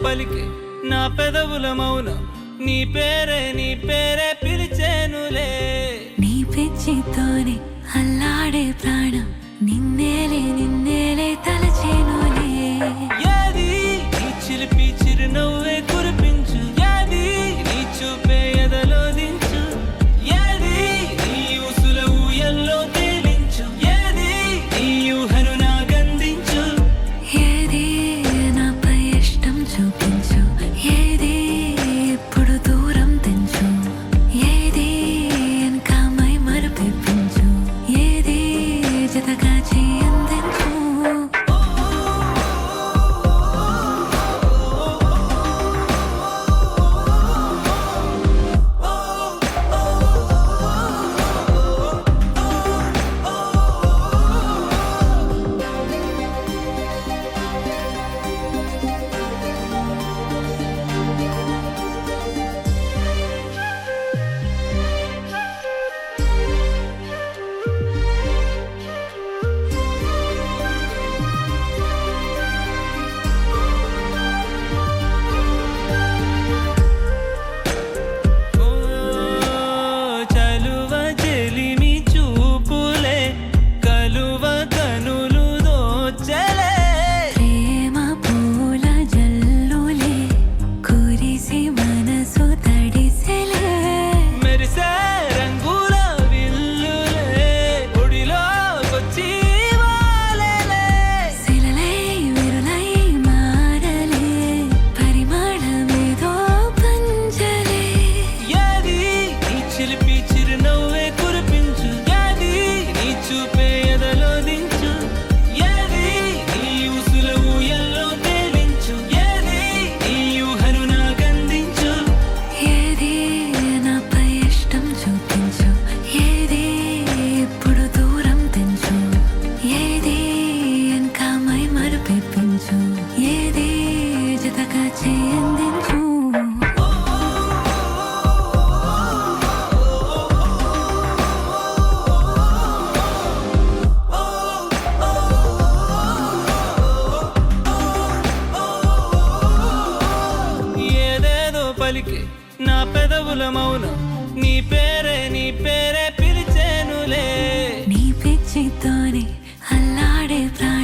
పలికే నా పెదవుల మౌనం నీ పేరే పిలిచేనులే. నీ పిచ్చితోనే అల్లాడే ప్రాణం నిన్నేలే తలచేనులే. ఏది నీ చిలిపి చిరునవ్వే కురిపించు, ఏది నీ చూపే ఎదలో దించు, ఏది నీ ఊసుల ఊయల్లో తేలించు, ఏది నీ ఊహను నాకందించు. ఏది నాపై ఇష్టం చూపించు, ఏది ఇప్పుడు దూరం తెంచు, ఏది ఇంకా మై మరపించు, ఏది జతగా చేయందించు. చలువ చెలిమి చూపులే కలువ కనులు దోచలే. ప్రేమ పూల జల్లులే కురిసి మనసు తడిసెలే. మెరిసే రంగుల విల్లులే ఒడిలోకొచ్చి వాలేలే. శిలలై విరులై మారలే పరిమళమేదో పంజలే. ఏది నీ చిలిపి చిరునవ్వే కురిపించు, ఏది నీ చూపే ఎదలో దించు, ఏది నీ ఊసుల ఊయల్లో తేలించు, ఏది నీ ఊహను నాకందించు. ఏది నాపై ఇష్టం చూపించు, ఏది ఇప్పుడు దూరం తెంచు, ఏది ఇంకా మై మరపించు, ఏది జతగా చేయందించు. ఏదేదో పలికే నా పెదవుల మౌనం నీ పేరే పిలిచేనులే. నీ పిచ్చితోనే అల్లాడే ప్రాణం